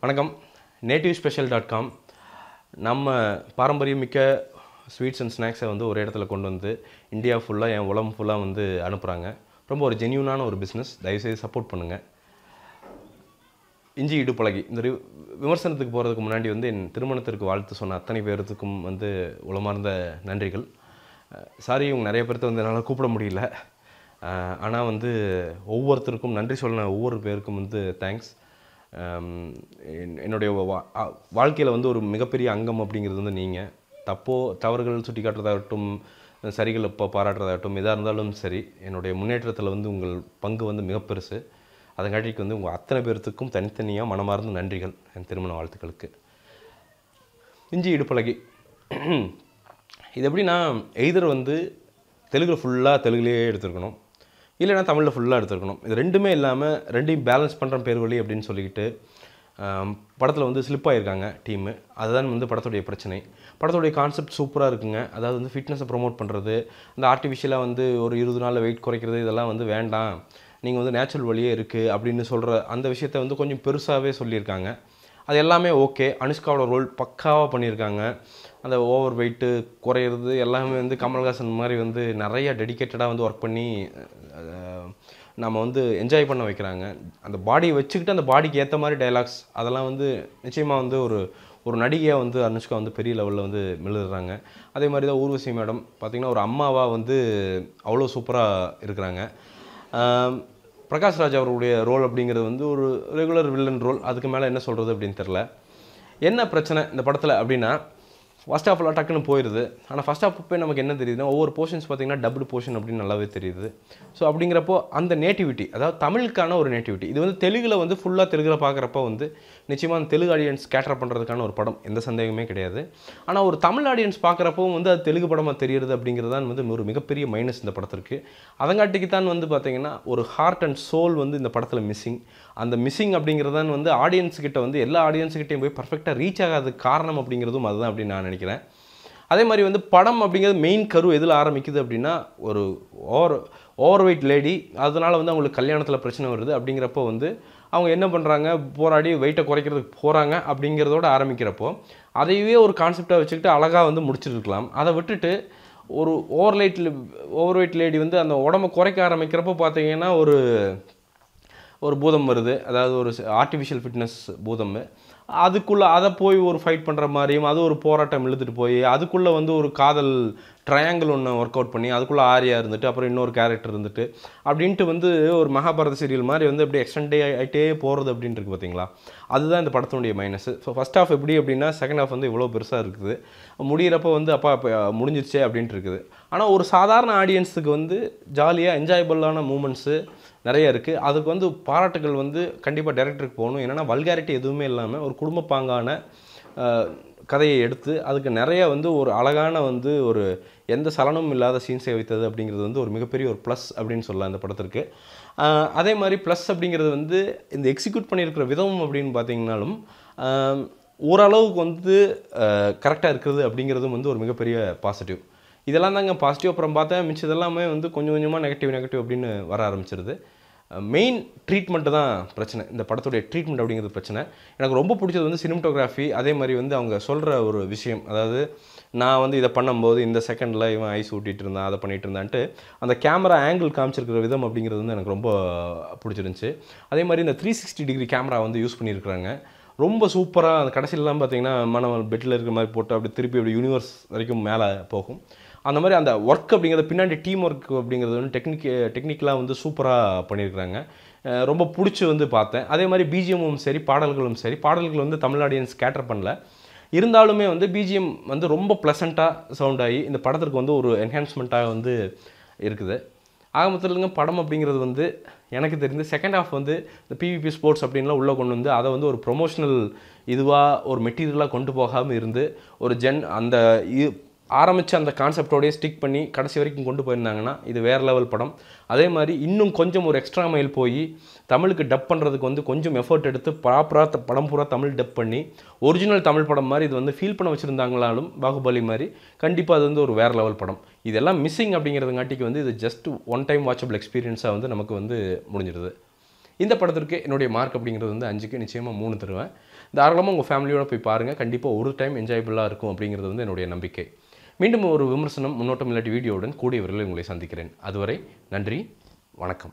வணக்கம். nativespecial.com நம்ம பாரம்பரியமிக்க ஸ்வீட்ஸ் அண்ட் ஸ்நாக்ஸை வந்து ஒரு இடத்துல கொண்டு வந்து இந்தியா ஃபுல்லாக என் உலகம் ஃபுல்லாக வந்து அனுப்புகிறாங்க. ரொம்ப ஒரு ஜென்யூனான ஒரு பிஸ்னஸ். தயவுசெய்து சப்போர்ட் பண்ணுங்கள். இஞ்சி இடுப்பழகி இந்த விமர்சனத்துக்கு போகிறதுக்கு முன்னாடி வந்து என் திருமணத்திற்கு வாழ்த்து சொன்ன அத்தனை பேர்த்துக்கும் வந்து உளமார்ந்த நன்றிகள். சாரி, இவங்க நிறைய பேர்த்த வந்து என்னால் கூப்பிட முடியல. ஆனால் வந்து ஒவ்வொருத்தருக்கும் நன்றி சொல்லின ஒவ்வொரு பேருக்கும் வந்து தேங்க்ஸ். என்னுடைய வாழ்க்கையில் வந்து ஒரு மிகப்பெரிய அங்கம் அப்படிங்கிறது வந்து நீங்கள் தவறுகள் சுட்டி காட்டுறதாகட்டும், சரிகள் இப்போ பாராட்டுறதாகட்டும், எதாக இருந்தாலும் சரி, என்னுடைய முன்னேற்றத்தில் வந்து உங்கள் பங்கு வந்து மிக பெருசு. அதங்காட்டிக்கு வந்து உங்கள் அத்தனை பேர்த்துக்கும் தனித்தனியாக மனமார்ந்த நன்றிகள் என் திருமண வாழ்த்துக்களுக்கு. இஞ்சி இடுப்பழகி இது எப்படின்னா, எய்தர் வந்து தெலுங்கு ஃபுல்லாக தெலுங்குலேயே எடுத்துருக்கணும், இல்லைனா தமிழில் ஃபுல்லாக எடுத்துருக்கணும். இது ரெண்டுமே இல்லாமல் ரெண்டையும் பேலன்ஸ் பண்ணுற பேர் வழி அப்படின்னு சொல்லிக்கிட்டு படத்தில் வந்து ஸ்லிப் ஆகியிருக்காங்க டீமு. அதுதான் வந்து படத்துடைய பிரச்சனை. படத்துடைய கான்செப்ட் சூப்பராக இருக்குங்க. அதாவது வந்து ஃபிட்னஸை ப்ரொமோட் பண்ணுறது, அந்த ஆர்டிஃபிஷியலாக வந்து ஒரு 20 நாளில் வெயிட் குறைக்கிறது, இதெல்லாம் வந்து வேண்டாம், நீங்கள் வந்து நேச்சுரல் வழியே இருக்குது அப்படின்னு சொல்கிற அந்த விஷயத்தை வந்து கொஞ்சம் பெருசாகவே சொல்லியிருக்காங்க. அது எல்லாமே ஓகே. அனுஷ்காவோட ரோல் பக்காவாக பண்ணியிருக்காங்க. அந்த ஓவர் வெயிட்டு குறையிறது எல்லாமே வந்து கமல்ஹாசன் மாதிரி வந்து நிறையா டெடிக்கேட்டடாக வந்து ஒர்க் பண்ணி நம்ம வந்து என்ஜாய் பண்ண வைக்கிறாங்க. அந்த பாடியை வச்சுக்கிட்டு அந்த பாடிக்கு ஏற்ற மாதிரி டைலாக்ஸ் அதெல்லாம் வந்து நிச்சயமாக வந்து ஒரு நடிகையாக வந்து அனுஷ்கா வந்து பெரிய லெவலில் வந்து மெழுதுறாங்க. அதே மாதிரி தான் ஊர்வசி மேடம் பார்த்திங்கன்னா ஒரு அம்மாவாக வந்து அவ்வளோ சூப்பராக இருக்கிறாங்க. பிரகாஷ் ராஜ் அவருடைய ரோல் அப்படிங்கிறது வந்து ஒரு ரெகுலர் வில்லன் ரோல். அதுக்கு மேலே என்ன சொல்கிறது அப்படின்னு தெரில. என்ன பிரச்சனை இந்த படத்தில் அப்படின்னா, ஃபஸ்ட் ஹாஃபில் டக்குன்னு போயிடுது. ஆனால் ஃபஸ்ட் ஹாஃப் போய் நமக்கு என்ன தெரியுதுன்னா, ஒவ்வொரு போர்ஷன்ஸ் பார்த்திங்கன்னா டபுள் போர்ஷன் அப்படின்னு நல்லாவே தெரியுது. ஸோ அப்படிங்கிறப்போ அந்த நேட்டிவிட்டி, அதாவது தமிழுக்கான ஒரு நேட்டிவிட்டி, இது வந்து தெலுங்கில் வந்து ஃபுல்லாக தெலுங்கில் பார்க்குறப்ப வந்து நிச்சயமாக அந்த தெலுங்கு ஆடியன்ஸ் கேட்டர் பண்ணுறதுக்கான ஒரு படம், எந்த சந்தேகமே கிடையாது. ஆனால் ஒரு தமிழ் ஆடியன்ஸ் பார்க்குறப்பவும் வந்து அது தெலுங்கு படமாக தெரியுது அப்படிங்கிறது தான் வந்து ஒரு மிகப்பெரிய மைனஸ் இந்த படத்திற்கு. அதங்காட்டிக்கு தான் வந்து பார்த்திங்கன்னா ஒரு ஹார்ட் அண்ட் சோல் வந்து இந்த படத்தில் மிஸ்ஸிங். அந்த மிஸ்ஸிங் அப்படிங்கிறது தான் வந்து ஆடியன்ஸுக்கிட்ட வந்து எல்லா ஆடியன்ஸுக்கிட்டையும் போய் பர்ஃபெக்டாக ரீச் ஆகாததுக்கு காரணம் அப்படிங்கிறதும் அதுதான் அப்படின்னு நான் நினைக்கிறேன். அதே மாதிரி வந்து படம் அப்படிங்கிறது மெயின் கரு எதில் ஆரம்பிக்குது அப்படின்னா, ஒரு ஓவர் வெயிட் லேடி, அதனால் வந்து அவங்களுக்கு கல்யாணத்தில் பிரச்சனை வருது. அப்படிங்கிறப்போ வந்து அவங்க என்ன பண்ணுறாங்க, போராடி வெயிட்டை குறைக்கிறதுக்கு போகிறாங்க அப்படிங்கிறதோட ஆரம்பிக்கிறப்போ அதையே ஒரு கான்செப்டாக வச்சுக்கிட்டு அழகாக வந்து முடிச்சிருக்கலாம். அதை விட்டுட்டு ஒரு ஓவர் வெயிட் லேடி வந்து அந்த உடம்பை குறைக்க ஆரம்பிக்கிறப்போ பார்த்தீங்கன்னா ஒரு பூதம் வருது. அதாவது ஒரு ஆர்டிஃபிஷியல் ஃபிட்னஸ் பூதம். அதுக்குள்ளே அதை போய் ஒரு ஃபைட் பண்ணுற மாதிரியும், அது ஒரு போராட்டம் இழுத்துட்டு போய் அதுக்குள்ளே வந்து ஒரு காதல் ட்ரையாங்கிள் ஒன்று ஒர்க் அவுட் பண்ணி அதுக்குள்ளே ஆரியா இருந்துட்டு அப்புறம் இன்னொரு கேரக்டர் இருந்துட்டு அப்படின்ட்டு வந்து ஒரு மகாபாரத சீரியல் மாதிரி வந்து அப்படியே எக்ஸ்டெண்டே ஆகிட்டே போகிறது அப்படின்ட்டு இருக்குது பார்த்தீங்களா. அதுதான் இந்த படத்தினுடைய மைனஸ். ஸோ ஃபஸ்ட் ஹாஃப் எப்படி அப்படின்னா, செகண்ட் ஹாஃப் வந்து இவ்வளோ பெருசாக இருக்குது. முடிகிறப்போ வந்து அப்போ முடிஞ்சிருச்சே அப்படின்ட்டு இருக்குது. ஆனால் ஒரு சாதாரண ஆடியன்ஸுக்கு வந்து ஜாலியாக என்ஜாயபிளான மூமெண்ட்ஸு நிறைய இருக்குது. அதுக்கு வந்து பாராட்டுகள் வந்து கண்டிப்பாக டைரக்டருக்கு போகணும். என்னென்னா வல்காரிட்டி எதுவுமே இல்லாமல் ஒரு குடும்பப்பாங்கான கதையை எடுத்து அதுக்கு நிறைய வந்து ஒரு அழகான வந்து ஒரு எந்த சலனமும் இல்லாத சீன்ஸை வைத்தது அப்படிங்கிறது வந்து ஒரு மிகப்பெரிய ஒரு ப்ளஸ் அப்படின்னு சொல்லலாம் இந்த படத்திற்கு. அதே மாதிரி ப்ளஸ் அப்படிங்கிறது வந்து இந்த எக்ஸிக்யூட் பண்ணியிருக்கிற விதம் அப்படின்னு பார்த்தீங்கன்னாலும் ஓரளவுக்கு வந்து கரெக்டாக இருக்கிறது அப்படிங்கிறதும் வந்து ஒரு மிகப்பெரிய பாசிட்டிவ். இதெல்லாம் தாங்க பாசிட்டிவ். அப்புறம் பார்த்தா மிச்சதெல்லாமே வந்து கொஞ்சம் கொஞ்சமாக நெகட்டிவ் அப்படின்னு வர ஆரம்பிச்சிருது. மெயின் ட்ரீட்மெண்ட்டு தான் பிரச்சனை. இந்த படத்துடைய ட்ரீட்மெண்ட் அப்படிங்கிறது பிரச்சனை. எனக்கு ரொம்ப பிடிச்சது வந்து சினிமட்டோகிராஃபி. அதே மாதிரி வந்து அவங்க சொல்கிற ஒரு விஷயம், அதாவது நான் வந்து இதை பண்ணும்போது இந்த செகண்டில் இவன் ஐஸ் ஊட்டிகிட்டு இருந்தான், அதை பண்ணிகிட்டு இருந்தான்ட்டு அந்த கேமரா ஆங்கிள் காமிச்சிருக்கிற விதம் அப்படிங்கிறது வந்து எனக்கு ரொம்ப பிடிச்சிருந்துச்சி. அதே மாதிரி இந்த 360 டிகிரி கேமரா வந்து யூஸ் பண்ணியிருக்கிறாங்க. ரொம்ப சூப்பராக. அந்த கடைசியிலலாம் பார்த்திங்கன்னா மனம் பெட்டில் இருக்கிற மாதிரி போட்டு அப்படி திருப்பி அப்படி யூனிவர்ஸ் வரைக்கும் மேலே போகும். அந்த மாதிரி அந்த ஒர்க் அப்படிங்கிறது பின்னாடி டீம் ஒர்க் அப்படிங்கிறது வந்து டெக்னிக்கலாக வந்து சூப்பராக பண்ணியிருக்கிறாங்க. ரொம்ப பிடிச்சி வந்து பார்த்தேன். அதே மாதிரி பிஜிஎம்மும் சரி, பாடல்களும் சரி. பாடல்கள் வந்து தமிழ் ஆடியன்ஸ் கேட்டர் பண்ணல. இருந்தாலுமே வந்து பிஜிஎம் வந்து ரொம்ப ப்ளசண்ட்டாக சவுண்ட் ஆகி இந்த படத்திற்கு வந்து ஒரு என்ஹான்ஸ்மெண்ட்டாக வந்து இருக்குது. ஆக மொத்தத்தில்ங்க படம் அப்படிங்கிறது வந்து எனக்கு தெரிந்து செகண்ட் ஹாஃப் வந்து இந்த பிவிபி ஸ்போர்ட்ஸ் அப்படின்லாம் உள்ளே கொண்டு வந்து அதை வந்து ஒரு ப்ரொமோஷனல் இதுவாக ஒரு மெட்டீரியலாக கொண்டு போகாமல் இருந்து ஒரு அந்த ஆரம்பித்த அந்த கான்செப்டோடையே ஸ்டிக் பண்ணி கடைசி வரைக்கும் கொண்டு போயிருந்தாங்கன்னா இது வேறு லெவல் படம். அதே மாதிரி இன்னும் கொஞ்சம் ஒரு எக்ஸ்ட்ரா மைல் போய் தமிழுக்கு டப் பண்ணுறதுக்கு வந்து கொஞ்சம் எஃபர்ட் எடுத்து ப்ராப்பராக படம் பூரா தமிழ் டப் பண்ணி ஒரிஜினல் தமிழ் படம் மாதிரி இது வந்து ஃபீல் பண்ண வச்சுருந்தாங்களாலும் பாகுபலி மாதிரி கண்டிப்பாக அது வந்து ஒரு வேறு லெவல் படம். இதெல்லாம் மிஸ்ஸிங் அப்படிங்கிறதுங்காட்டிக்கு வந்து இது ஜஸ்ட் ஒன் டைம் வாட்சபிள் எக்ஸ்பீரியன்ஸாக வந்து நமக்கு வந்து முடிஞ்சிடுது. இந்த படத்திற்கு என்னுடைய மார்க் அப்படிங்கிறது வந்து 5க்கு நிச்சயமாக 3 தருவேன். தாராளமாக உங்கள் ஃபேமிலியோட போய் பாருங்கள். கண்டிப்பாக ஒரு டைம் என்ஜாயபிளாக இருக்கும் அப்படிங்கிறது வந்து என்னுடைய நம்பிக்கை. மீண்டும் ஒரு விமர்சனம், முன்னோட்டம் இல்லாட்டி வீடியோவுடன் கூடிய விரைவில் உங்களை சந்திக்கிறேன். அதுவரை நன்றி, வணக்கம்.